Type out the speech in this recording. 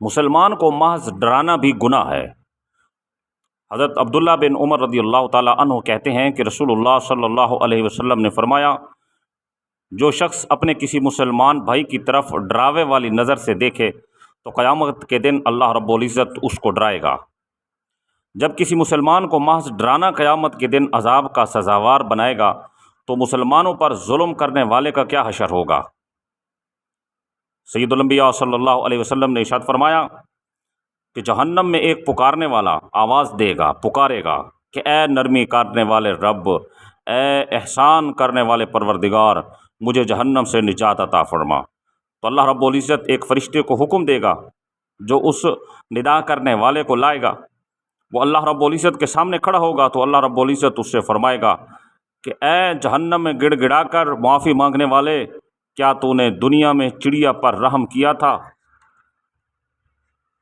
مسلمان کو محض ڈرانا بھی گناہ ہے۔ حضرت عبداللہ بن عمر رضی اللہ تعالیٰ عنہ کہتے ہیں کہ رسول اللہ صلی اللہ علیہ وسلم نے فرمایا، جو شخص اپنے کسی مسلمان بھائی کی طرف ڈراوے والی نظر سے دیکھے تو قیامت کے دن اللہ رب العزت اس کو ڈرائے گا۔ جب کسی مسلمان کو محض ڈرانا قیامت کے دن عذاب کا سزاوار بنائے گا تو مسلمانوں پر ظلم کرنے والے کا کیا حشر ہوگا۔ سید الانبیاء صلی اللہ علیہ وسلم نے ارشاد فرمایا کہ جہنم میں ایک پکارنے والا آواز دے گا، پکارے گا کہ اے نرمی کرنے والے رب، اے احسان کرنے والے پروردگار، مجھے جہنم سے نجات عطا فرما۔ تو اللہ رب العزت ایک فرشتے کو حکم دے گا جو اس ندا کرنے والے کو لائے گا۔ وہ اللہ رب العزت کے سامنے کھڑا ہوگا تو اللہ رب العزت اس سے فرمائے گا کہ اے جہنم میں گڑ گڑا کر معافی مانگنے والے، کیا تو نے دنیا میں چڑیا پر رحم کیا تھا؟